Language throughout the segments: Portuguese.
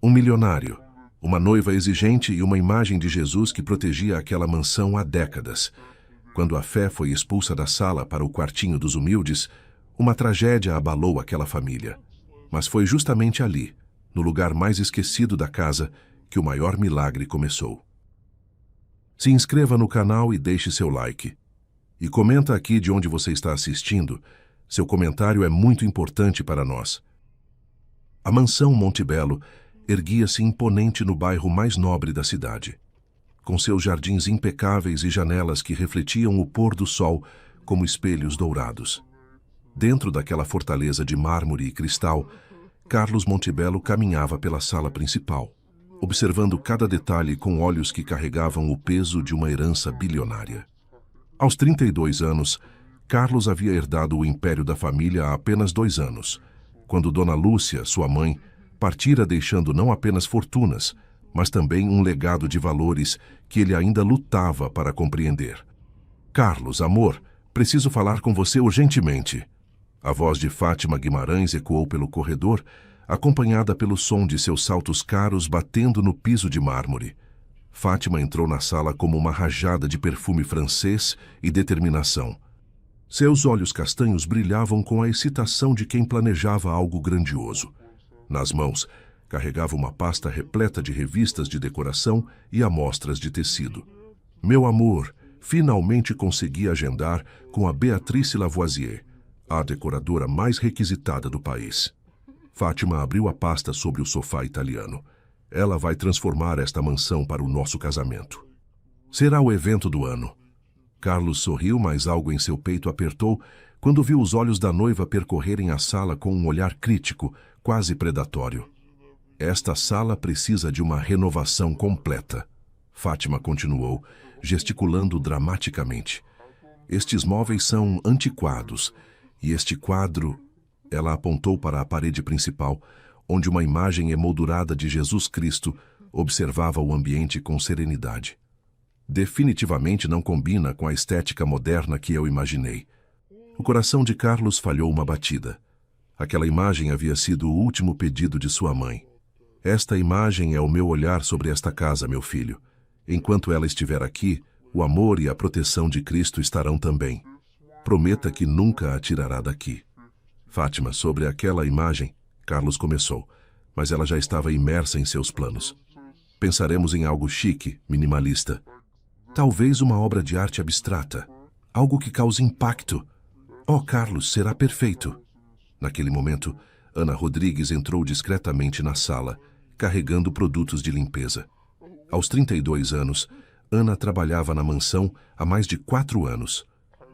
Um milionário, uma noiva exigente e uma imagem de Jesus que protegia aquela mansão há décadas. Quando a fé foi expulsa da sala para o quartinho dos humildes, uma tragédia abalou aquela família. Mas foi justamente ali, no lugar mais esquecido da casa, que o maior milagre começou. Se inscreva no canal e deixe seu like. E comenta aqui de onde você está assistindo. Seu comentário é muito importante para nós. A mansão Monte Belo erguia-se imponente no bairro mais nobre da cidade, com seus jardins impecáveis e janelas que refletiam o pôr do sol como espelhos dourados. Dentro daquela fortaleza de mármore e cristal, Carlos Montebello caminhava pela sala principal, observando cada detalhe com olhos que carregavam o peso de uma herança bilionária. Aos 32 anos, Carlos havia herdado o império da família há apenas 2 anos, quando Dona Lúcia, sua mãe, partira deixando não apenas fortunas, mas também um legado de valores que ele ainda lutava para compreender. "Carlos, amor, preciso falar com você urgentemente." A voz de Fátima Guimarães ecoou pelo corredor, acompanhada pelo som de seus saltos caros batendo no piso de mármore. Fátima entrou na sala como uma rajada de perfume francês e determinação. Seus olhos castanhos brilhavam com a excitação de quem planejava algo grandioso. Nas mãos, carregava uma pasta repleta de revistas de decoração e amostras de tecido. "Meu amor, finalmente consegui agendar com a Beatrice Lavoisier, a decoradora mais requisitada do país." Fátima abriu a pasta sobre o sofá italiano. "Ela vai transformar esta mansão para o nosso casamento. Será o evento do ano." Carlos sorriu, mas algo em seu peito apertou quando viu os olhos da noiva percorrerem a sala com um olhar crítico, quase predatório. "Esta sala precisa de uma renovação completa." Fátima continuou, gesticulando dramaticamente. "Estes móveis são antiquados, e este quadro..." Ela apontou para a parede principal, onde uma imagem emoldurada de Jesus Cristo observava o ambiente com serenidade. "Definitivamente não combina com a estética moderna que eu imaginei." O coração de Carlos falhou uma batida. Aquela imagem havia sido o último pedido de sua mãe. "Esta imagem é o meu olhar sobre esta casa, meu filho. Enquanto ela estiver aqui, o amor e a proteção de Cristo estarão também. Prometa que nunca a tirará daqui." "Fátima, sobre aquela imagem..." Carlos começou, mas ela já estava imersa em seus planos. "Pensaremos em algo chique, minimalista. Talvez uma obra de arte abstrata. Algo que cause impacto." "Oh, Carlos, será perfeito." Naquele momento, Ana Rodrigues entrou discretamente na sala, carregando produtos de limpeza. Aos 32 anos, Ana trabalhava na mansão há mais de 4 anos.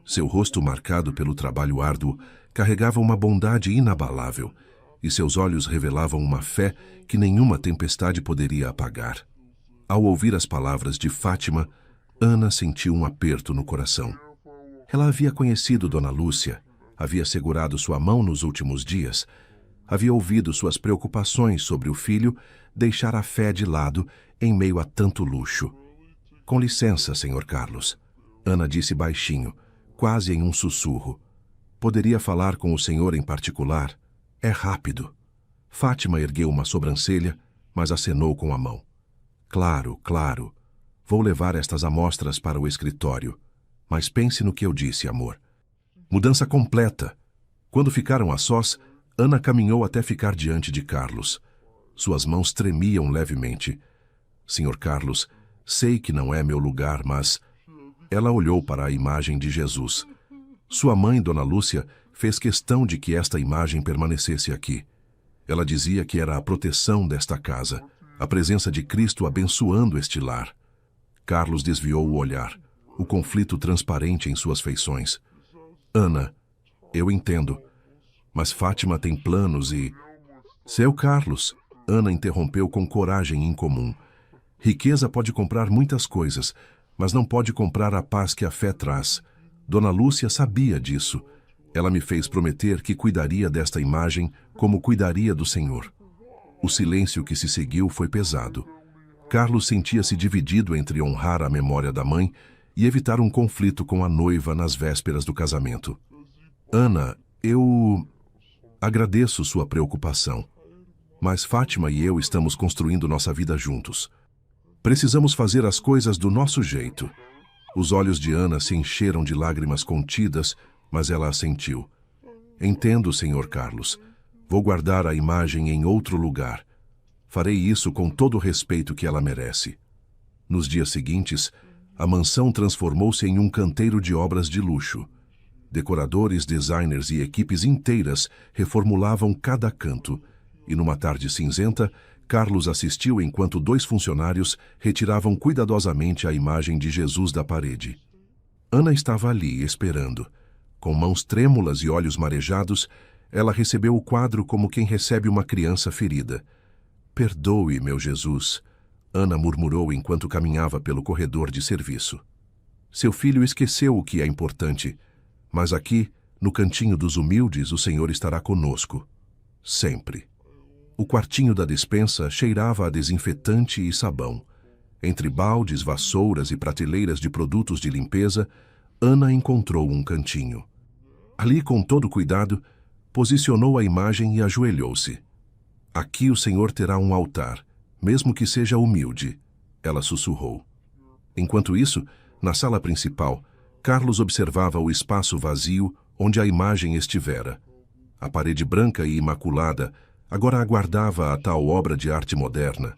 Seu rosto marcado pelo trabalho árduo carregava uma bondade inabalável, e seus olhos revelavam uma fé que nenhuma tempestade poderia apagar. Ao ouvir as palavras de Fátima, Ana sentiu um aperto no coração. Ela havia conhecido Dona Lúcia, havia segurado sua mão nos últimos dias, havia ouvido suas preocupações sobre o filho deixar a fé de lado em meio a tanto luxo. "Com licença, Sr. Carlos," Ana disse baixinho, quase em um sussurro. "Poderia falar com o senhor em particular? É rápido." Fátima ergueu uma sobrancelha, mas acenou com a mão. "Claro, claro. Vou levar estas amostras para o escritório. Mas pense no que eu disse, amor. Mudança completa." Quando ficaram a sós, Ana caminhou até ficar diante de Carlos. Suas mãos tremiam levemente. "Sr. Carlos, sei que não é meu lugar, mas..." Ela olhou para a imagem de Jesus. Sua mãe, Dona Lúcia, fez questão de que esta imagem permanecesse aqui. Ela dizia que era a proteção desta casa, a presença de Cristo abençoando este lar. Carlos desviou o olhar, o conflito transparente em suas feições. "Ana, eu entendo, mas Fátima tem planos e..." "Seu Carlos," Ana interrompeu com coragem incomum. "Riqueza pode comprar muitas coisas, mas não pode comprar a paz que a fé traz. Dona Lúcia sabia disso. Ela me fez prometer que cuidaria desta imagem como cuidaria do Senhor." O silêncio que se seguiu foi pesado. Carlos sentia-se dividido entre honrar a memória da mãe e evitar um conflito com a noiva nas vésperas do casamento. "Ana, eu agradeço sua preocupação." Mas Fátima e eu estamos construindo nossa vida juntos. Precisamos fazer as coisas do nosso jeito. Os olhos de Ana se encheram de lágrimas contidas, mas ela assentiu. Entendo, Sr. Carlos. Vou guardar a imagem em outro lugar. Farei isso com todo o respeito que ela merece. Nos dias seguintes, a mansão transformou-se em um canteiro de obras de luxo. Decoradores, designers e equipes inteiras reformulavam cada canto, e numa tarde cinzenta, Carlos assistiu enquanto 2 funcionários retiravam cuidadosamente a imagem de Jesus da parede. Ana estava ali, esperando. Com mãos trêmulas e olhos marejados, ela recebeu o quadro como quem recebe uma criança ferida. «Perdoe, meu Jesus», Ana murmurou enquanto caminhava pelo corredor de serviço. Seu filho esqueceu o que é importante, mas aqui, no cantinho dos humildes, o Senhor estará conosco. Sempre. O quartinho da despensa cheirava a desinfetante e sabão. Entre baldes, vassouras e prateleiras de produtos de limpeza, Ana encontrou um cantinho. Ali, com todo cuidado, posicionou a imagem e ajoelhou-se. «Aqui o Senhor terá um altar, mesmo que seja humilde», ela sussurrou. Enquanto isso, na sala principal, Carlos observava o espaço vazio onde a imagem estivera. A parede branca e imaculada agora aguardava a tal obra de arte moderna.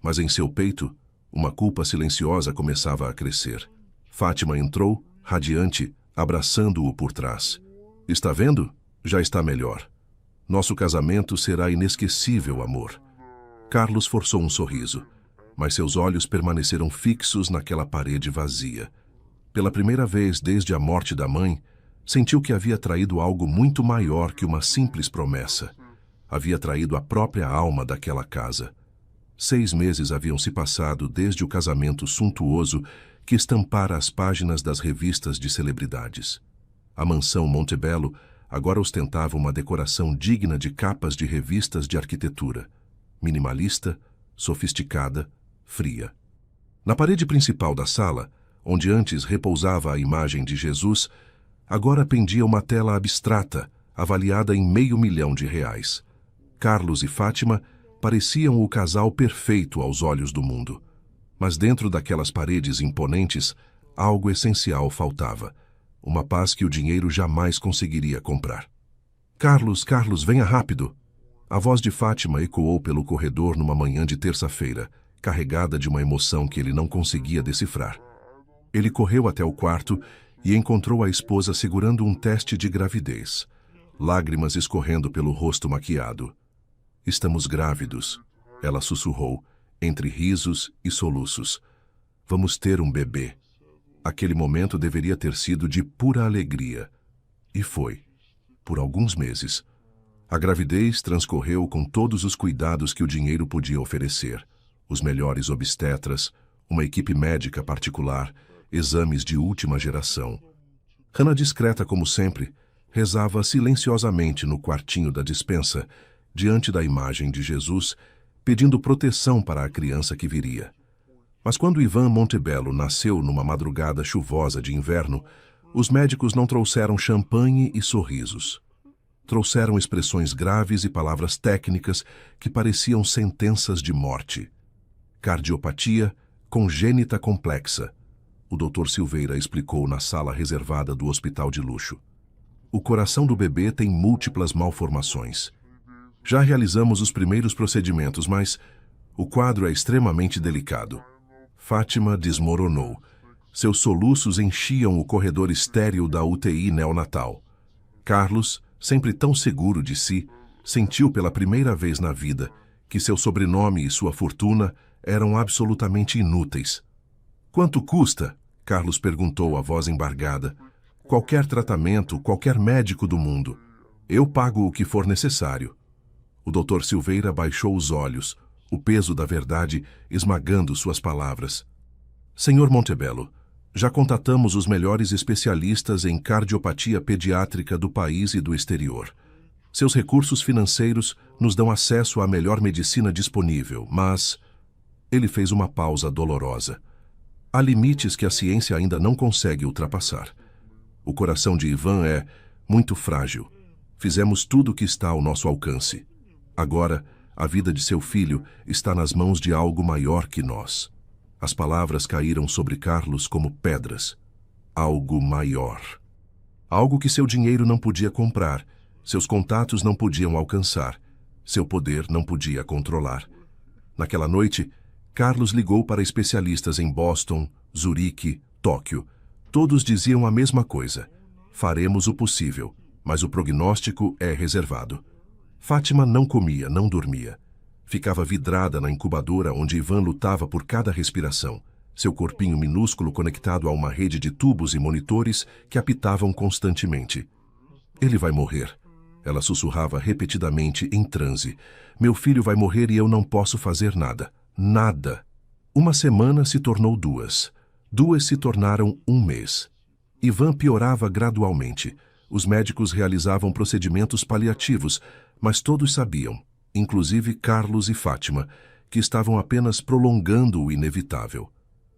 Mas em seu peito, uma culpa silenciosa começava a crescer. Fátima entrou, radiante, abraçando-o por trás. «Está vendo? Já está melhor. Nosso casamento será inesquecível, amor». Carlos forçou um sorriso, mas seus olhos permaneceram fixos naquela parede vazia. Pela primeira vez desde a morte da mãe, sentiu que havia traído algo muito maior que uma simples promessa. Havia traído a própria alma daquela casa. 6 meses haviam se passado desde o casamento suntuoso que estampara as páginas das revistas de celebridades. A mansão Montebello agora ostentava uma decoração digna de capas de revistas de arquitetura. Minimalista, sofisticada, fria. Na parede principal da sala, onde antes repousava a imagem de Jesus, agora pendia uma tela abstrata, avaliada em R$500.000. Carlos e Fátima pareciam o casal perfeito aos olhos do mundo. Mas dentro daquelas paredes imponentes, algo essencial faltava. Uma paz que o dinheiro jamais conseguiria comprar. Carlos, venha rápido!» A voz de Fátima ecoou pelo corredor numa manhã de terça-feira, carregada de uma emoção que ele não conseguia decifrar. Ele correu até o quarto e encontrou a esposa segurando um teste de gravidez, lágrimas escorrendo pelo rosto maquiado. «Estamos grávidos», ela sussurrou, entre risos e soluços. «Vamos ter um bebê». Aquele momento deveria ter sido de pura alegria. E foi. Por alguns meses. A gravidez transcorreu com todos os cuidados que o dinheiro podia oferecer. Os melhores obstetras, uma equipe médica particular, exames de última geração. Hannah, discreta como sempre, rezava silenciosamente no quartinho da despensa, diante da imagem de Jesus, pedindo proteção para a criança que viria. Mas quando Ivan Montebello nasceu numa madrugada chuvosa de inverno, os médicos não trouxeram champanhe e sorrisos. Trouxeram expressões graves e palavras técnicas que pareciam sentenças de morte. Cardiopatia congênita complexa, o Dr. Silveira explicou na sala reservada do hospital de luxo. O coração do bebê tem múltiplas malformações. Já realizamos os primeiros procedimentos, mas o quadro é extremamente delicado. Fátima desmoronou. Seus soluços enchiam o corredor estéril da UTI neonatal. Carlos, sempre tão seguro de si, sentiu pela primeira vez na vida que seu sobrenome e sua fortuna eram absolutamente inúteis. «Quanto custa?» Carlos perguntou, a voz embargada. «Qualquer tratamento, qualquer médico do mundo. Eu pago o que for necessário». O Dr. Silveira baixou os olhos, o peso da verdade esmagando suas palavras. «Senhor Montebello, já contatamos os melhores especialistas em cardiopatia pediátrica do país e do exterior. Seus recursos financeiros nos dão acesso à melhor medicina disponível, mas...» Ele fez uma pausa dolorosa. Há limites que a ciência ainda não consegue ultrapassar. O coração de Ivan é muito frágil. Fizemos tudo o que está ao nosso alcance. Agora, a vida de seu filho está nas mãos de algo maior que nós. As palavras caíram sobre Carlos como pedras. Algo maior. Algo que seu dinheiro não podia comprar, seus contatos não podiam alcançar, seu poder não podia controlar. Naquela noite, Carlos ligou para especialistas em Boston, Zurique, Tóquio. Todos diziam a mesma coisa. Faremos o possível, mas o prognóstico é reservado. Fátima não comia, não dormia. Ficava vidrada na incubadora onde Ivan lutava por cada respiração, seu corpinho minúsculo conectado a uma rede de tubos e monitores que apitavam constantemente. Ele vai morrer. Ela sussurrava repetidamente em transe. Meu filho vai morrer e eu não posso fazer nada. Nada. Uma semana se tornou 2. 2 se tornaram 1 mês. Ivan piorava gradualmente. Os médicos realizavam procedimentos paliativos, mas todos sabiam, inclusive Carlos e Fátima, que estavam apenas prolongando o inevitável.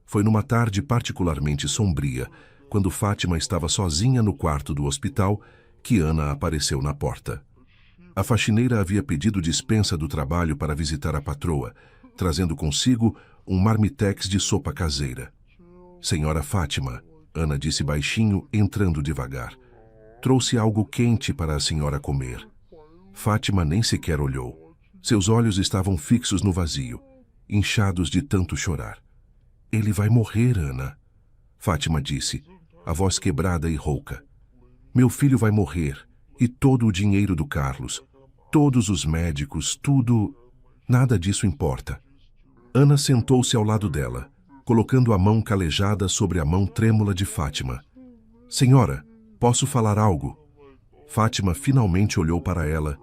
Foi numa tarde particularmente sombria, quando Fátima estava sozinha no quarto do hospital, que Ana apareceu na porta. A faxineira havia pedido dispensa do trabalho para visitar a patroa, trazendo consigo um marmitex de sopa caseira. Senhora Fátima, Ana disse baixinho, entrando devagar. Trouxe algo quente para a senhora comer. Fátima nem sequer olhou. Seus olhos estavam fixos no vazio, inchados de tanto chorar. Ele vai morrer, Ana. Fátima disse, a voz quebrada e rouca. Meu filho vai morrer, e todo o dinheiro do Carlos, todos os médicos, tudo... Nada disso importa. Ana sentou-se ao lado dela, colocando a mão calejada sobre a mão trêmula de Fátima. Senhora, posso falar algo? Fátima finalmente olhou para ela,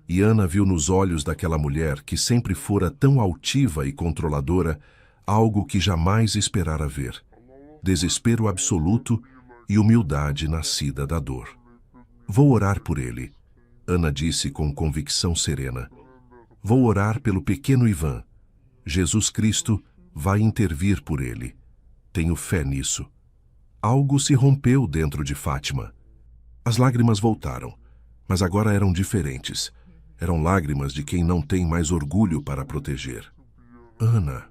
e Ana viu nos olhos daquela mulher que sempre fora tão altiva e controladora algo que jamais esperara ver. Desespero absoluto e humildade nascida da dor. Vou orar por ele, Ana disse com convicção serena. Vou orar pelo pequeno Ivan. Jesus Cristo vai intervir por ele. Tenho fé nisso. Algo se rompeu dentro de Fátima. As lágrimas voltaram, mas agora eram diferentes. Eram lágrimas de quem não tem mais orgulho para proteger. Ana,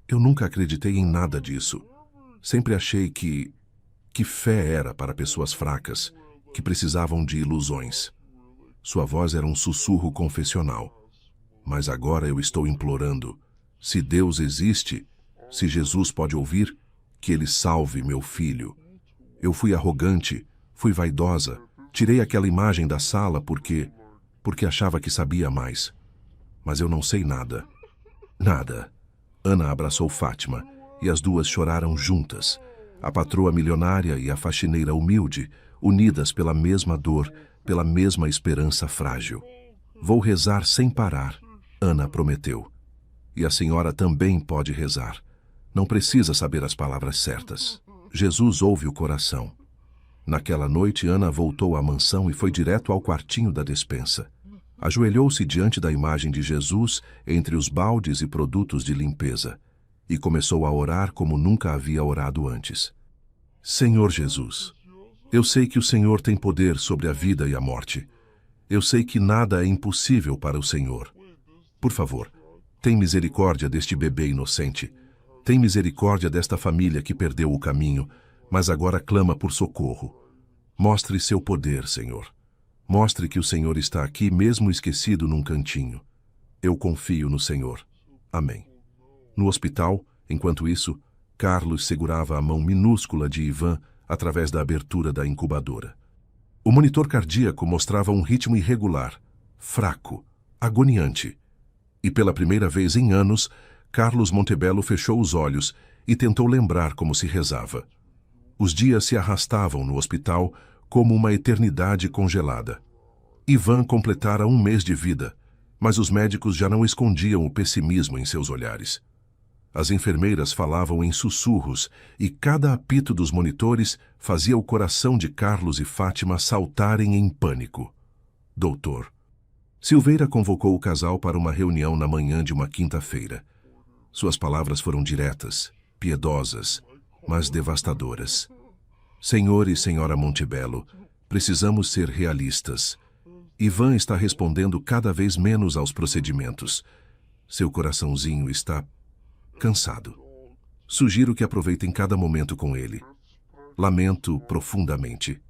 eu nunca acreditei em nada disso. Sempre achei que fé era para pessoas fracas, que precisavam de ilusões. Sua voz era um sussurro confessional. Mas agora eu estou implorando, se Deus existe, se Jesus pode ouvir, que Ele salve meu filho. Eu fui arrogante, fui vaidosa, tirei aquela imagem da sala porque achava que sabia mais. Mas eu não sei nada. Nada. Ana abraçou Fátima, e as duas choraram juntas. A patroa milionária e a faxineira humilde, unidas pela mesma dor, pela mesma esperança frágil. Vou rezar sem parar, Ana prometeu. E a senhora também pode rezar. Não precisa saber as palavras certas. Jesus ouve o coração. Naquela noite, Ana voltou à mansão e foi direto ao quartinho da despensa. Ajoelhou-se diante da imagem de Jesus entre os baldes e produtos de limpeza e começou a orar como nunca havia orado antes. Senhor Jesus, eu sei que o Senhor tem poder sobre a vida e a morte. Eu sei que nada é impossível para o Senhor. Por favor, tem misericórdia deste bebê inocente. Tem misericórdia desta família que perdeu o caminho, mas agora clama por socorro. Mostre seu poder, Senhor. Mostre que o Senhor está aqui mesmo esquecido num cantinho. Eu confio no Senhor. Amém. No hospital, enquanto isso, Carlos segurava a mão minúscula de Ivan através da abertura da incubadora. O monitor cardíaco mostrava um ritmo irregular, fraco, agoniante. E pela primeira vez em anos, Carlos Montebello fechou os olhos e tentou lembrar como se rezava. Os dias se arrastavam no hospital como uma eternidade congelada. Ivan completara 1 mês de vida, mas os médicos já não escondiam o pessimismo em seus olhares. As enfermeiras falavam em sussurros e cada apito dos monitores fazia o coração de Carlos e Fátima saltarem em pânico. Doutor. Silveira convocou o casal para uma reunião na manhã de uma quinta-feira. Suas palavras foram diretas, piedosas, mas devastadoras. Senhor e senhora Montebello, precisamos ser realistas. Ivan está respondendo cada vez menos aos procedimentos. Seu coraçãozinho está cansado. Sugiro que aproveitem cada momento com ele. Lamento profundamente.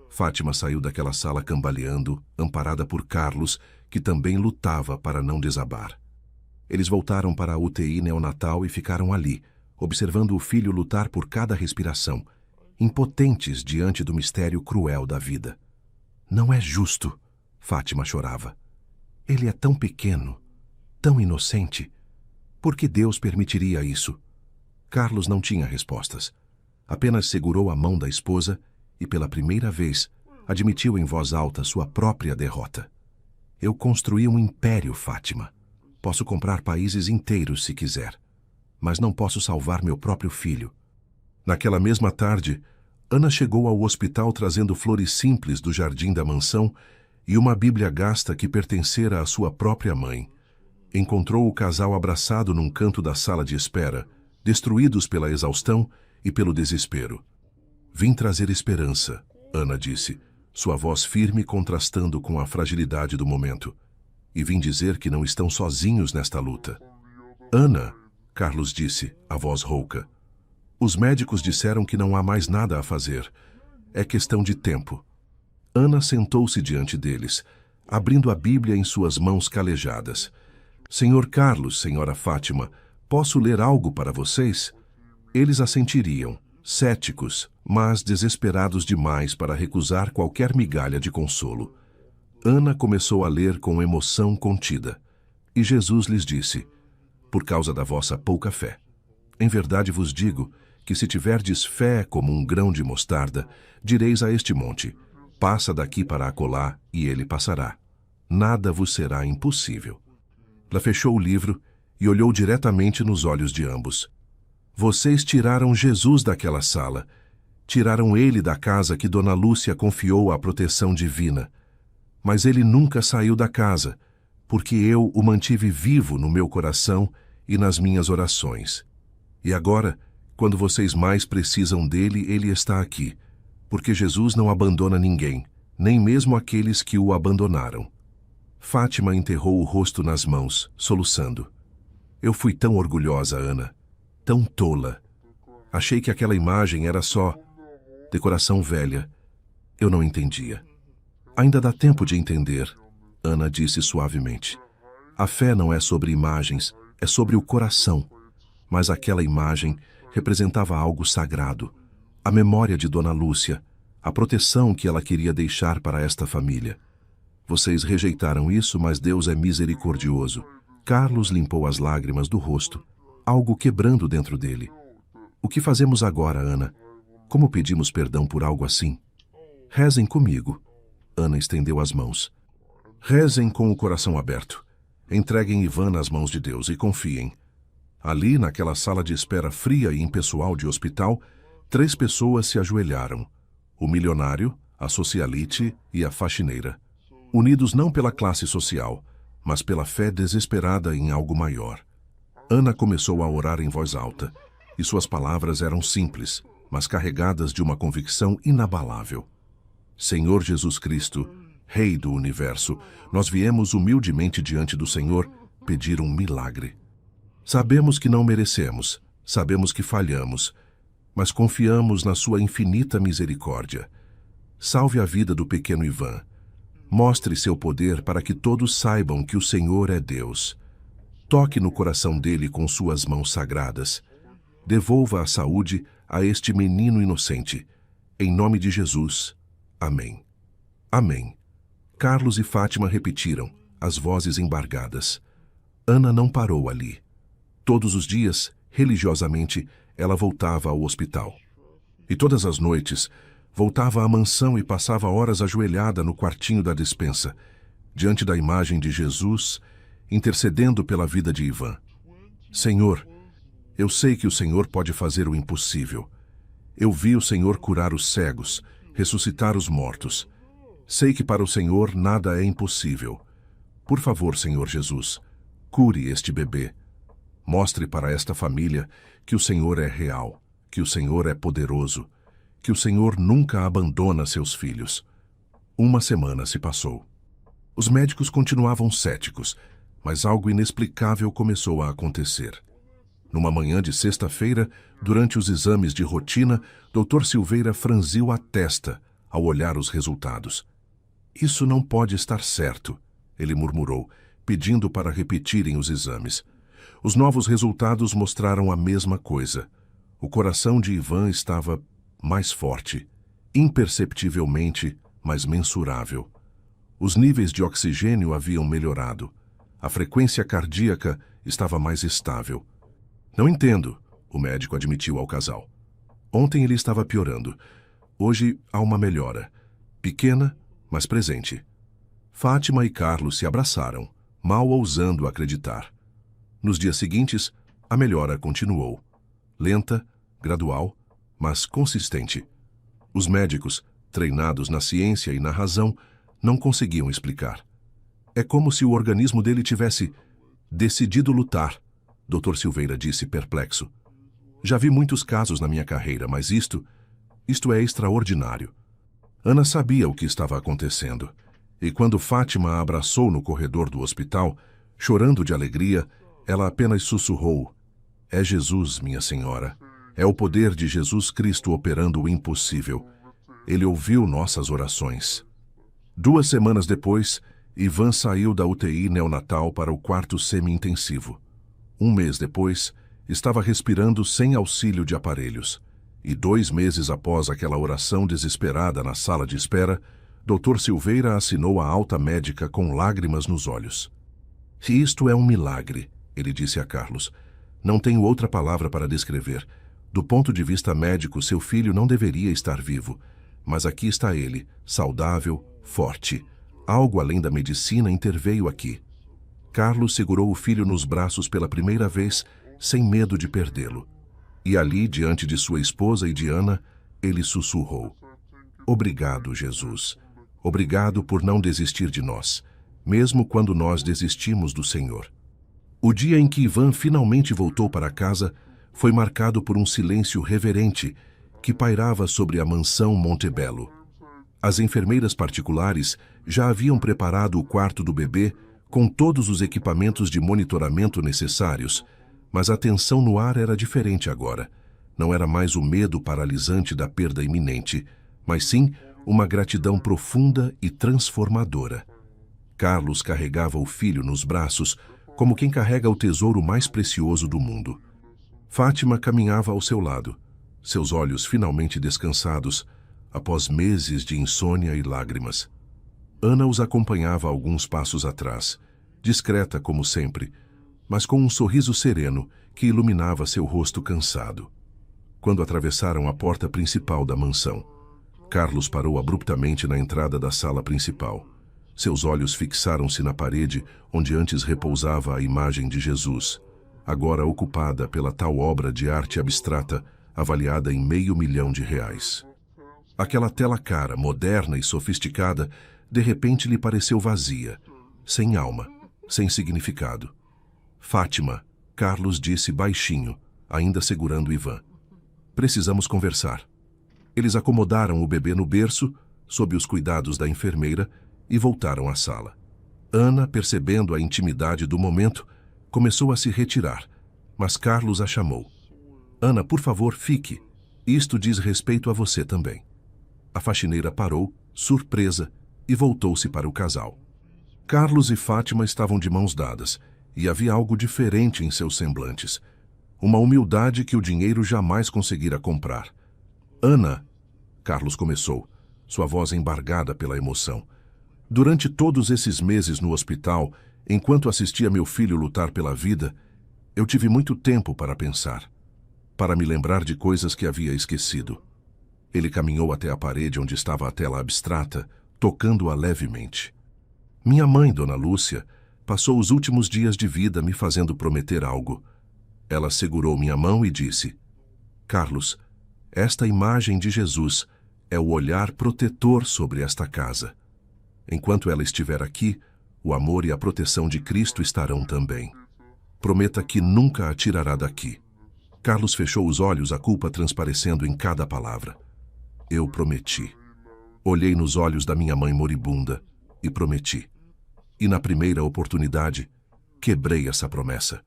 Fátima saiu daquela sala cambaleando, amparada por Carlos, que também lutava para não desabar. Eles voltaram para a UTI neonatal e ficaram ali, observando o filho lutar por cada respiração, impotentes diante do mistério cruel da vida. Não é justo, Fátima chorava. Ele é tão pequeno, tão inocente. Por que Deus permitiria isso? Carlos não tinha respostas. Apenas segurou a mão da esposa e, pela primeira vez, admitiu em voz alta sua própria derrota. Eu construí um império, Fátima. Posso comprar países inteiros se quiser, mas não posso salvar meu próprio filho. Naquela mesma tarde, Ana chegou ao hospital trazendo flores simples do jardim da mansão e uma Bíblia gasta que pertencera à sua própria mãe. Encontrou o casal abraçado num canto da sala de espera, destruídos pela exaustão e pelo desespero. Vim trazer esperança, Ana disse, sua voz firme contrastando com a fragilidade do momento. E vim dizer que não estão sozinhos nesta luta. Ana, Carlos disse, a voz rouca. Os médicos disseram que não há mais nada a fazer. É questão de tempo. Ana sentou-se diante deles, abrindo a Bíblia em suas mãos calejadas. Senhor Carlos, senhora Fátima, posso ler algo para vocês? Eles assentiriam, céticos, mas desesperados demais para recusar qualquer migalha de consolo. Ana começou a ler com emoção contida. E Jesus lhes disse, por causa da vossa pouca fé. Em verdade vos digo que se tiverdes fé como um grão de mostarda, direis a este monte, passa daqui para acolá, e ele passará. Nada vos será impossível. Ela fechou o livro e olhou diretamente nos olhos de ambos. Vocês tiraram Jesus daquela sala. Tiraram ele da casa que Dona Lúcia confiou à proteção divina. Mas ele nunca saiu da casa, porque eu o mantive vivo no meu coração e nas minhas orações. E agora, quando vocês mais precisam dele, ele está aqui, porque Jesus não abandona ninguém, nem mesmo aqueles que o abandonaram. Fátima enterrou o rosto nas mãos, soluçando. Eu fui tão orgulhosa, Ana, tão tola. Achei que aquela imagem era só decoração velha. Eu não entendia. Ainda dá tempo de entender, Ana disse suavemente. A fé não é sobre imagens, é sobre o coração. Mas aquela imagem representava algo sagrado, a memória de Dona Lúcia, a proteção que ela queria deixar para esta família. Vocês rejeitaram isso, mas Deus é misericordioso. Carlos limpou as lágrimas do rosto, algo quebrando dentro dele. O que fazemos agora, Ana? Como pedimos perdão por algo assim? Rezem comigo. Ana estendeu as mãos. Rezem com o coração aberto. Entreguem Ivan nas mãos de Deus e confiem. Ali, naquela sala de espera fria e impessoal de hospital, 3 pessoas se ajoelharam. O milionário, a socialite e a faxineira. Unidos não pela classe social, mas pela fé desesperada em algo maior. Ana começou a orar em voz alta, e suas palavras eram simples, mas carregadas de uma convicção inabalável. Senhor Jesus Cristo, Rei do Universo, nós viemos humildemente diante do Senhor pedir um milagre. Sabemos que não merecemos, sabemos que falhamos, mas confiamos na sua infinita misericórdia. Salve a vida do pequeno Ivan. Mostre seu poder para que todos saibam que o Senhor é Deus. Toque no coração dele com suas mãos sagradas. Devolva a saúde a este menino inocente. Em nome de Jesus. Amém. Amém. Carlos e Fátima repetiram, as vozes embargadas. Ana não parou ali. Todos os dias, religiosamente, ela voltava ao hospital. E todas as noites, voltava à mansão e passava horas ajoelhada no quartinho da despensa, diante da imagem de Jesus, intercedendo pela vida de Ivan. Senhor, eu sei que o Senhor pode fazer o impossível. Eu vi o Senhor curar os cegos, ressuscitar os mortos. Sei que para o Senhor nada é impossível. Por favor, Senhor Jesus, cure este bebê. Mostre para esta família que o Senhor é real, que o Senhor é poderoso, que o Senhor nunca abandona seus filhos. Uma semana se passou. Os médicos continuavam céticos, mas algo inexplicável começou a acontecer. Numa manhã de sexta-feira, durante os exames de rotina, Dr. Silveira franziu a testa ao olhar os resultados. Isso não pode estar certo, ele murmurou, pedindo para repetirem os exames. Os novos resultados mostraram a mesma coisa. O coração de Ivan estava mais forte, imperceptivelmente, mas mensurável. Os níveis de oxigênio haviam melhorado. A frequência cardíaca estava mais estável. Não entendo, o médico admitiu ao casal. Ontem ele estava piorando. Hoje há uma melhora. Pequena, mas presente. Fátima e Carlos se abraçaram, mal ousando acreditar. Nos dias seguintes, a melhora continuou. Lenta, gradual, mas consistente. Os médicos, treinados na ciência e na razão, não conseguiam explicar. É como se o organismo dele tivesse decidido lutar, Dr. Silveira disse perplexo. Já vi muitos casos na minha carreira, mas isto é extraordinário. Ana sabia o que estava acontecendo, e quando Fátima a abraçou no corredor do hospital, chorando de alegria, ela apenas sussurrou: "É Jesus, minha senhora. É o poder de Jesus Cristo operando o impossível. Ele ouviu nossas orações." 2 semanas depois, Ivan saiu da UTI neonatal para o quarto semi-intensivo. 1 mês depois, estava respirando sem auxílio de aparelhos. E 2 meses após aquela oração desesperada na sala de espera, Dr. Silveira assinou a alta médica com lágrimas nos olhos. "Isto é um milagre", ele disse a Carlos. "Não tenho outra palavra para descrever. Do ponto de vista médico, seu filho não deveria estar vivo. Mas aqui está ele, saudável, forte. Algo além da medicina interveio aqui." Carlos segurou o filho nos braços pela primeira vez, sem medo de perdê-lo. E ali, diante de sua esposa e de Ana, ele sussurrou: "Obrigado, Jesus. Obrigado por não desistir de nós, mesmo quando nós desistimos do Senhor." O dia em que Ivan finalmente voltou para casa foi marcado por um silêncio reverente que pairava sobre a mansão Montebello. As enfermeiras particulares já haviam preparado o quarto do bebê com todos os equipamentos de monitoramento necessários, mas a tensão no ar era diferente agora. Não era mais o medo paralisante da perda iminente, mas sim uma gratidão profunda e transformadora. Carlos carregava o filho nos braços, como quem carrega o tesouro mais precioso do mundo. Fátima caminhava ao seu lado, seus olhos finalmente descansados, após meses de insônia e lágrimas. Ana os acompanhava alguns passos atrás, discreta como sempre, mas com um sorriso sereno que iluminava seu rosto cansado. Quando atravessaram a porta principal da mansão, Carlos parou abruptamente na entrada da sala principal. Seus olhos fixaram-se na parede onde antes repousava a imagem de Jesus, agora ocupada pela tal obra de arte abstrata avaliada em R$500 mil. Aquela tela cara, moderna e sofisticada, de repente lhe pareceu vazia, sem alma, sem significado. "Fátima", Carlos disse baixinho, ainda segurando Ivan. "Precisamos conversar." Eles acomodaram o bebê no berço, sob os cuidados da enfermeira, e voltaram à sala. Ana, percebendo a intimidade do momento, começou a se retirar, mas Carlos a chamou. "Ana, por favor, fique. Isto diz respeito a você também." A faxineira parou, surpresa, e voltou-se para o casal. Carlos e Fátima estavam de mãos dadas, e havia algo diferente em seus semblantes. Uma humildade que o dinheiro jamais conseguira comprar. "Ana", Carlos começou, sua voz embargada pela emoção. "Durante todos esses meses no hospital, enquanto assistia meu filho lutar pela vida, eu tive muito tempo para pensar, para me lembrar de coisas que havia esquecido." Ele caminhou até a parede onde estava a tela abstrata, tocando-a levemente. "Minha mãe, Dona Lúcia, passou os últimos dias de vida me fazendo prometer algo." Ela segurou minha mão e disse: "Carlos, esta imagem de Jesus é o olhar protetor sobre esta casa. Enquanto ela estiver aqui, o amor e a proteção de Cristo estarão também. Prometa que nunca a tirará daqui." Carlos fechou os olhos, a culpa transparecendo em cada palavra. "Eu prometi." Olhei nos olhos da minha mãe moribunda e prometi. E na primeira oportunidade, quebrei essa promessa.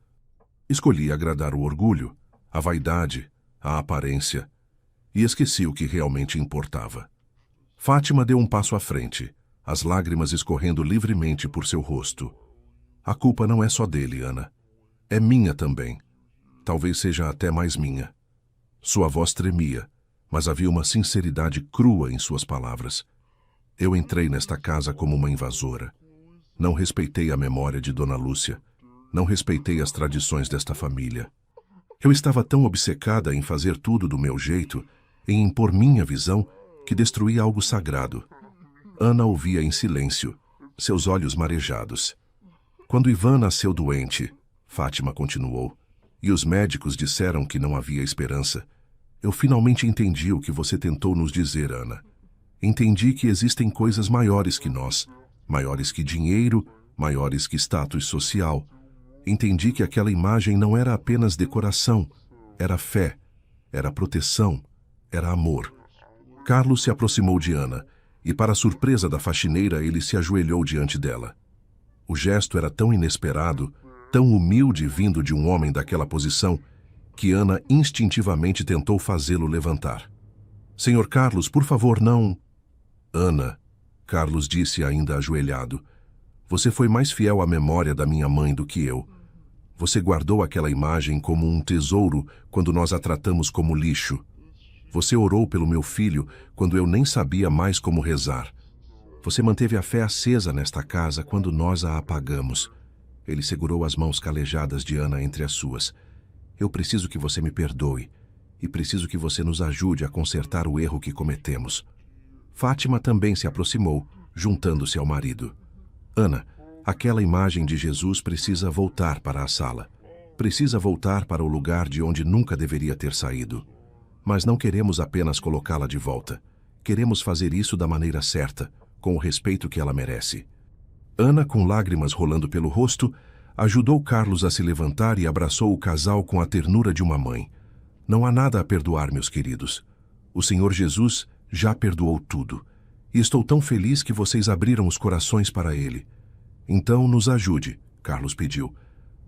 Escolhi agradar o orgulho, a vaidade, a aparência, e esqueci o que realmente importava. Fátima deu um passo à frente, as lágrimas escorrendo livremente por seu rosto. A culpa não é só dele, Ana. É minha também. Talvez seja até mais minha. Sua voz tremia, mas havia uma sinceridade crua em suas palavras. Eu entrei nesta casa como uma invasora. Não respeitei a memória de Dona Lúcia. Não respeitei as tradições desta família. Eu estava tão obcecada em fazer tudo do meu jeito, em impor minha visão, que destruí algo sagrado. Ana ouvia em silêncio, seus olhos marejados. Quando Ivan nasceu doente, Fátima continuou, e os médicos disseram que não havia esperança, eu finalmente entendi o que você tentou nos dizer, Ana. Entendi que existem coisas maiores que nós, maiores que dinheiro, maiores que status social. Entendi que aquela imagem não era apenas decoração, era fé, era proteção, era amor. Carlos se aproximou de Ana, e para surpresa da faxineira, ele se ajoelhou diante dela. O gesto era tão inesperado, tão humilde vindo de um homem daquela posição, que Ana instintivamente tentou fazê-lo levantar. Senhor Carlos, por favor, não... Ana, Carlos disse ainda ajoelhado, você foi mais fiel à memória da minha mãe do que eu. Você guardou aquela imagem como um tesouro quando nós a tratamos como lixo. Você orou pelo meu filho quando eu nem sabia mais como rezar. Você manteve a fé acesa nesta casa quando nós a apagamos. Ele segurou as mãos calejadas de Ana entre as suas. Eu preciso que você me perdoe e preciso que você nos ajude a consertar o erro que cometemos. Fátima também se aproximou, juntando-se ao marido. Ana, aquela imagem de Jesus precisa voltar para a sala. Precisa voltar para o lugar de onde nunca deveria ter saído. Mas não queremos apenas colocá-la de volta. Queremos fazer isso da maneira certa, com o respeito que ela merece. Ana, com lágrimas rolando pelo rosto, ajudou Carlos a se levantar e abraçou o casal com a ternura de uma mãe. Não há nada a perdoar, meus queridos. O Senhor Jesus já perdoou tudo. E estou tão feliz que vocês abriram os corações para Ele. Então, nos ajude, Carlos pediu.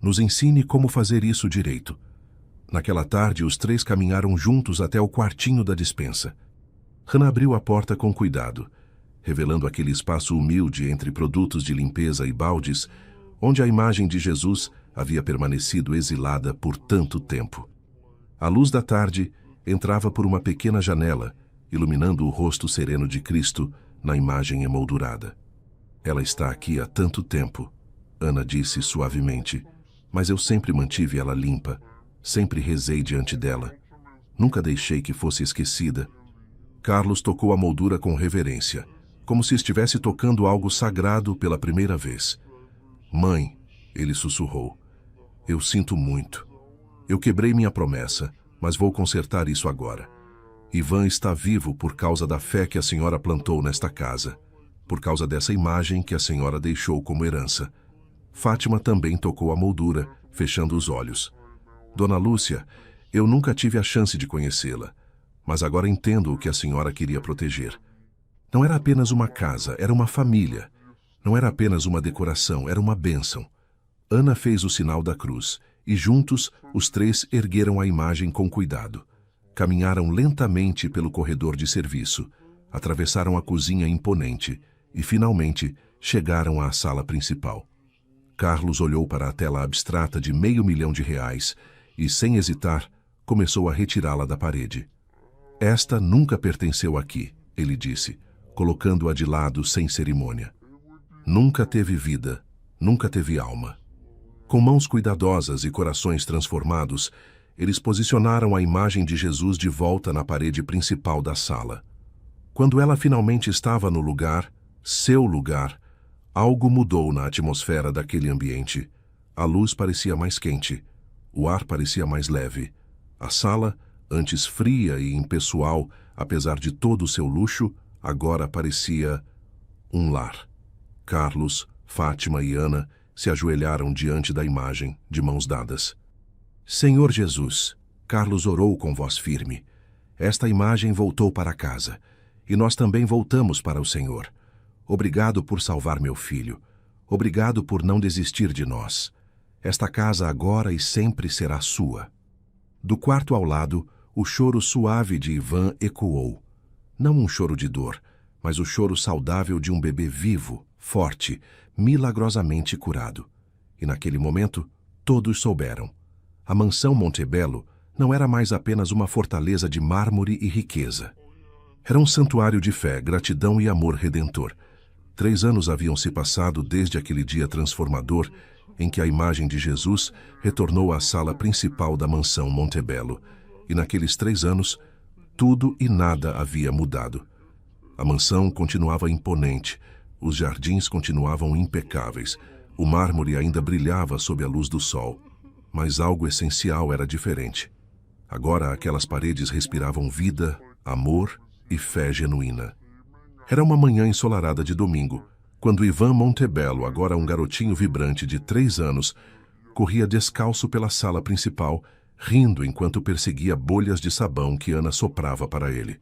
Nos ensine como fazer isso direito. Naquela tarde, os três caminharam juntos até o quartinho da despensa. Hannah abriu a porta com cuidado, revelando aquele espaço humilde entre produtos de limpeza e baldes, onde a imagem de Jesus havia permanecido exilada por tanto tempo. A luz da tarde entrava por uma pequena janela, iluminando o rosto sereno de Cristo na imagem emoldurada. Ela está aqui há tanto tempo, Ana disse suavemente, mas eu sempre mantive ela limpa, sempre rezei diante dela. Nunca deixei que fosse esquecida. Carlos tocou a moldura com reverência, como se estivesse tocando algo sagrado pela primeira vez. Mãe, ele sussurrou, eu sinto muito. Eu quebrei minha promessa, mas vou consertar isso agora. Ivan está vivo por causa da fé que a senhora plantou nesta casa, por causa dessa imagem que a senhora deixou como herança. Fátima também tocou a moldura, fechando os olhos. Dona Lúcia, eu nunca tive a chance de conhecê-la, mas agora entendo o que a senhora queria proteger. Não era apenas uma casa, era uma família. Não era apenas uma decoração, era uma bênção. Ana fez o sinal da cruz, e juntos os três ergueram a imagem com cuidado. Caminharam lentamente pelo corredor de serviço, atravessaram a cozinha imponente e, finalmente, chegaram à sala principal. Carlos olhou para a tela abstrata de R$500 mil e, sem hesitar, começou a retirá-la da parede. Esta nunca pertenceu aqui, ele disse, colocando-a de lado sem cerimônia. Nunca teve vida, nunca teve alma. Com mãos cuidadosas e corações transformados, eles posicionaram a imagem de Jesus de volta na parede principal da sala. Quando ela finalmente estava no lugar, seu lugar, algo mudou na atmosfera daquele ambiente. A luz parecia mais quente, o ar parecia mais leve. A sala, antes fria e impessoal, apesar de todo o seu luxo, agora parecia um lar. Carlos, Fátima e Ana se ajoelharam diante da imagem, de mãos dadas. Senhor Jesus, Carlos orou com voz firme. Esta imagem voltou para casa, e nós também voltamos para o Senhor. Obrigado por salvar meu filho. Obrigado por não desistir de nós. Esta casa agora e sempre será sua. Do quarto ao lado, o choro suave de Ivan ecoou. Não um choro de dor, mas o choro saudável de um bebê vivo, forte, milagrosamente curado. E naquele momento, todos souberam. A mansão Montebello não era mais apenas uma fortaleza de mármore e riqueza. Era um santuário de fé, gratidão e amor redentor. 3 anos haviam se passado desde aquele dia transformador em que a imagem de Jesus retornou à sala principal da mansão Montebello. E naqueles 3 anos, tudo e nada havia mudado. A mansão continuava imponente, os jardins continuavam impecáveis, o mármore ainda brilhava sob a luz do sol. Mas algo essencial era diferente. Agora aquelas paredes respiravam vida, amor e fé genuína. Era uma manhã ensolarada de domingo, quando Ivan Montebello, agora um garotinho vibrante de 3 anos, corria descalço pela sala principal, rindo enquanto perseguia bolhas de sabão que Ana soprava para ele.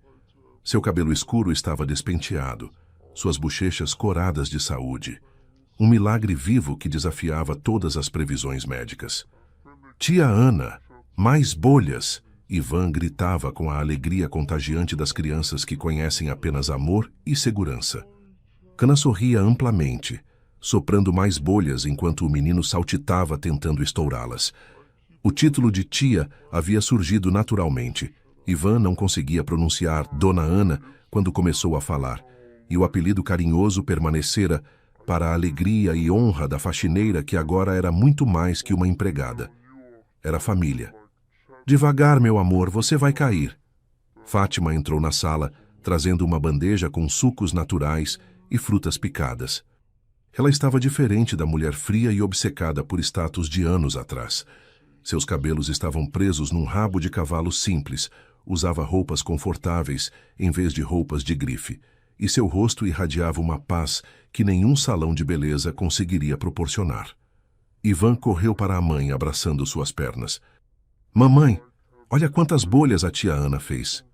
Seu cabelo escuro estava despenteado, suas bochechas coradas de saúde. Um milagre vivo que desafiava todas as previsões médicas. Tia Ana, mais bolhas! Ivan gritava com a alegria contagiante das crianças que conhecem apenas amor e segurança. Ana sorria amplamente, soprando mais bolhas enquanto o menino saltitava tentando estourá-las. O título de tia havia surgido naturalmente. Ivan não conseguia pronunciar Dona Ana quando começou a falar, e o apelido carinhoso permanecera para a alegria e honra da faxineira que agora era muito mais que uma empregada. Era família. Devagar, meu amor, você vai cair. Fátima entrou na sala, trazendo uma bandeja com sucos naturais e frutas picadas. Ela estava diferente da mulher fria e obcecada por status de anos atrás. Seus cabelos estavam presos num rabo de cavalo simples, usava roupas confortáveis em vez de roupas de grife, e seu rosto irradiava uma paz que nenhum salão de beleza conseguiria proporcionar. Ivan correu para a mãe, abraçando suas pernas. Mamãe, olha quantas bolhas a tia Ana fez.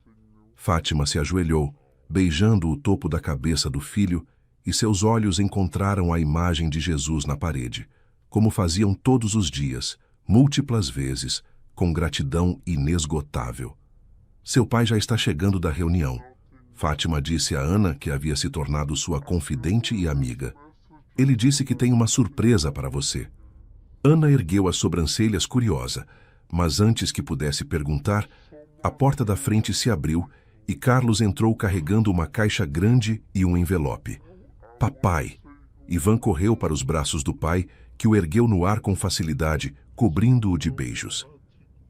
Fátima se ajoelhou, beijando o topo da cabeça do filho, e seus olhos encontraram a imagem de Jesus na parede, como faziam todos os dias, múltiplas vezes, com gratidão inesgotável. Seu pai já está chegando da reunião. Fátima disse a Ana, que havia se tornado sua confidente e amiga. Ele disse que tem uma surpresa para você. Ana ergueu as sobrancelhas curiosa, mas antes que pudesse perguntar, a porta da frente se abriu e Carlos entrou carregando uma caixa grande e um envelope. Papai! Ivan correu para os braços do pai, que o ergueu no ar com facilidade, cobrindo-o de beijos.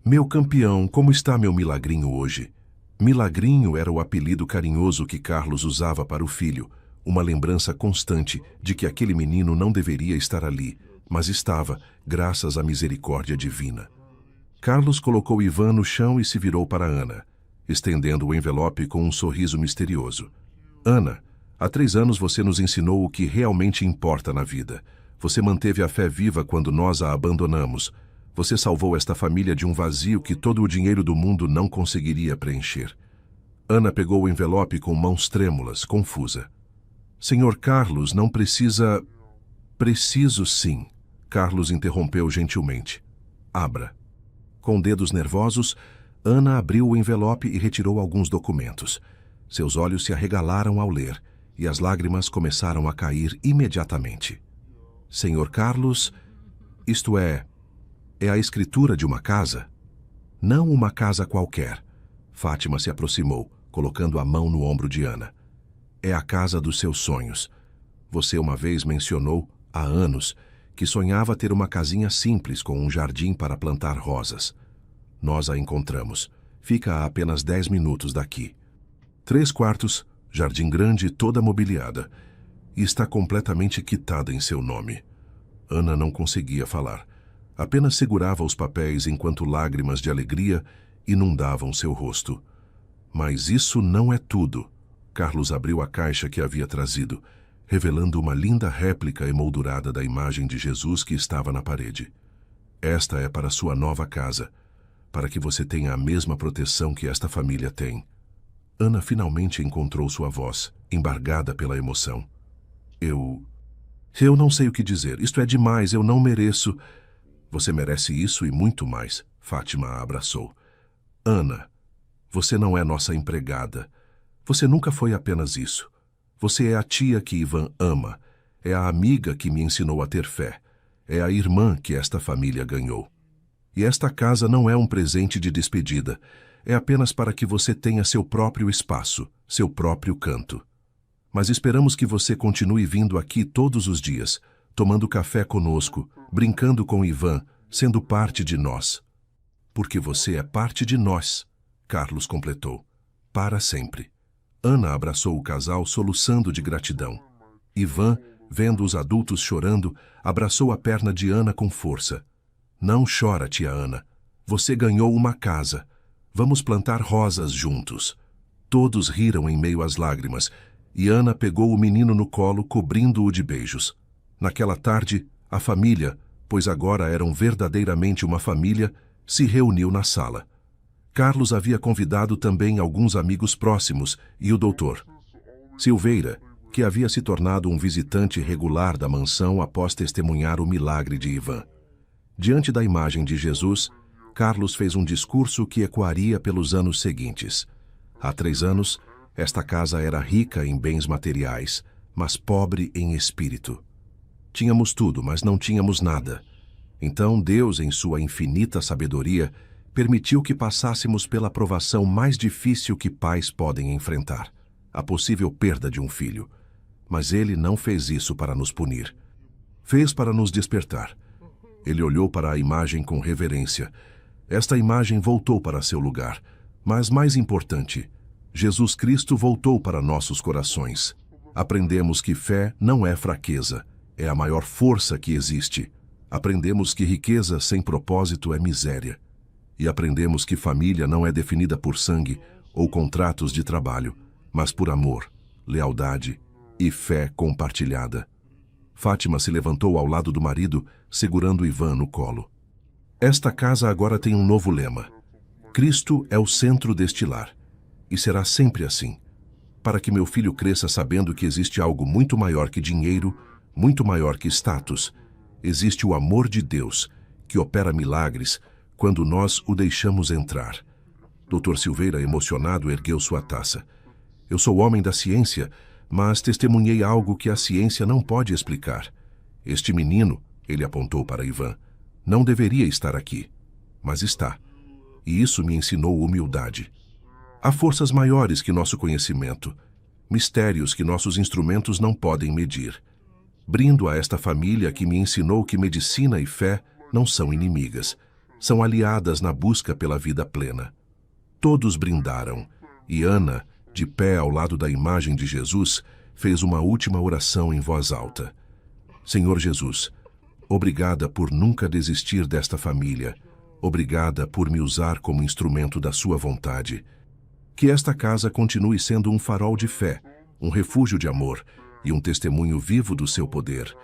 Meu campeão, como está meu milagrinho hoje? Milagrinho era o apelido carinhoso que Carlos usava para o filho, uma lembrança constante de que aquele menino não deveria estar ali, mas estava, graças à misericórdia divina. Carlos colocou Ivan no chão e se virou para Ana, estendendo o envelope com um sorriso misterioso. Ana, há 3 anos você nos ensinou o que realmente importa na vida. Você manteve a fé viva quando nós a abandonamos. Você salvou esta família de um vazio que todo o dinheiro do mundo não conseguiria preencher. Ana pegou o envelope com mãos trêmulas, confusa. Senhor Carlos, não precisa... Preciso sim, Carlos interrompeu gentilmente. Abra. Com dedos nervosos, Ana abriu o envelope e retirou alguns documentos. Seus olhos se arregalaram ao ler, e as lágrimas começaram a cair imediatamente. Senhor Carlos, isto é a escritura de uma casa? Não uma casa qualquer. Fátima se aproximou, colocando a mão no ombro de Ana. É a casa dos seus sonhos. Você uma vez mencionou, há anos, que sonhava ter uma casinha simples com um jardim para plantar rosas. Nós a encontramos. Fica a apenas 10 minutos daqui. 3 quartos, jardim grande toda mobiliada. E está completamente quitada em seu nome. Ana não conseguia falar. Apenas segurava os papéis enquanto lágrimas de alegria inundavam seu rosto. Mas isso não é tudo. Carlos abriu a caixa que havia trazido, revelando uma linda réplica emoldurada da imagem de Jesus que estava na parede. Esta é para sua nova casa, para que você tenha a mesma proteção que esta família tem. Ana finalmente encontrou sua voz, embargada pela emoção. Eu não sei o que dizer. Isto é demais, eu não mereço. Você merece isso e muito mais, Fátima a abraçou. Ana, você não é nossa empregada. Você nunca foi apenas isso. Você é a tia que Ivan ama. É a amiga que me ensinou a ter fé. É a irmã que esta família ganhou. E esta casa não é um presente de despedida. É apenas para que você tenha seu próprio espaço, seu próprio canto. Mas esperamos que você continue vindo aqui todos os dias, tomando café conosco, brincando com Ivan, sendo parte de nós. Porque você é parte de nós, Carlos completou. Para sempre. Ana abraçou o casal soluçando de gratidão. Ivan, vendo os adultos chorando, abraçou a perna de Ana com força. Não chora, tia Ana. Você ganhou uma casa. Vamos plantar rosas juntos. Todos riram em meio às lágrimas, e Ana pegou o menino no colo, cobrindo-o de beijos. Naquela tarde, a família, pois agora eram verdadeiramente uma família, se reuniu na sala. Carlos havia convidado também alguns amigos próximos e o doutor Silveira, que havia se tornado um visitante regular da mansão após testemunhar o milagre de Ivan. Diante da imagem de Jesus, Carlos fez um discurso que ecoaria pelos anos seguintes. Há 3 anos, esta casa era rica em bens materiais, mas pobre em espírito. Tínhamos tudo, mas não tínhamos nada. Então Deus, em sua infinita sabedoria, permitiu que passássemos pela provação mais difícil que pais podem enfrentar, a possível perda de um filho. Mas Ele não fez isso para nos punir. Fez para nos despertar. Ele olhou para a imagem com reverência. Esta imagem voltou para seu lugar, mas mais importante, Jesus Cristo voltou para nossos corações. Aprendemos que fé não é fraqueza, é a maior força que existe. Aprendemos que riqueza sem propósito é miséria. E aprendemos que família não é definida por sangue ou contratos de trabalho, mas por amor, lealdade e fé compartilhada. Fátima se levantou ao lado do marido, segurando Ivan no colo. Esta casa agora tem um novo lema. Cristo é o centro deste lar. E será sempre assim. Para que meu filho cresça sabendo que existe algo muito maior que dinheiro, muito maior que status. Existe o amor de Deus, que opera milagres quando nós o deixamos entrar. Dr. Silveira, emocionado, ergueu sua taça. Eu sou homem da ciência, mas testemunhei algo que a ciência não pode explicar. Este menino, ele apontou para Ivan, não deveria estar aqui, mas está. E isso me ensinou humildade. Há forças maiores que nosso conhecimento, mistérios que nossos instrumentos não podem medir. Brindo a esta família que me ensinou que medicina e fé não são inimigas, são aliadas na busca pela vida plena. Todos brindaram, e Ana, de pé ao lado da imagem de Jesus, fez uma última oração em voz alta. Senhor Jesus, obrigada por nunca desistir desta família. Obrigada por me usar como instrumento da sua vontade. Que esta casa continue sendo um farol de fé, um refúgio de amor e um testemunho vivo do seu poder.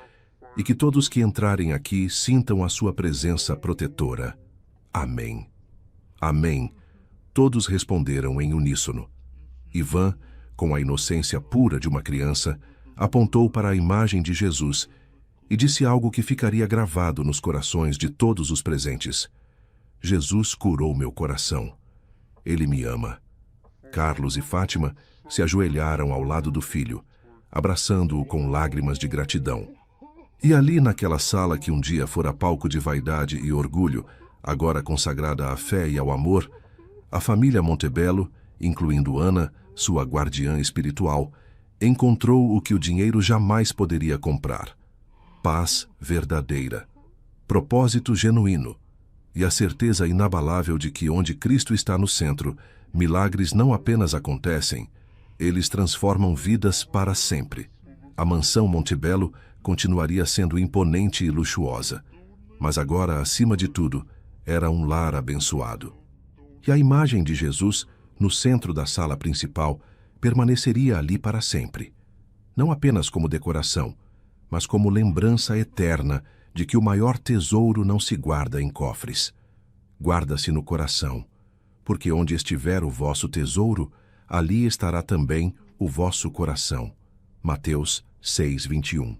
E que todos que entrarem aqui sintam a sua presença protetora. Amém. Amém. Todos responderam em uníssono. Ivan, com a inocência pura de uma criança, apontou para a imagem de Jesus e disse algo que ficaria gravado nos corações de todos os presentes. Jesus curou meu coração. Ele me ama. Carlos e Fátima se ajoelharam ao lado do filho, abraçando-o com lágrimas de gratidão. E ali naquela sala que um dia fora palco de vaidade e orgulho, agora consagrada à fé e ao amor, a família Montebello, incluindo Ana, sua guardiã espiritual, encontrou o que o dinheiro jamais poderia comprar: paz verdadeira, propósito genuíno e a certeza inabalável de que onde Cristo está no centro, milagres não apenas acontecem, eles transformam vidas para sempre. A mansão Montebello continuaria sendo imponente e luxuosa, mas agora, acima de tudo, era um lar abençoado. E a imagem de Jesus, no centro da sala principal, permaneceria ali para sempre. Não apenas como decoração, mas como lembrança eterna de que o maior tesouro não se guarda em cofres. Guarda-se no coração, porque onde estiver o vosso tesouro, ali estará também o vosso coração. Mateus 6:21.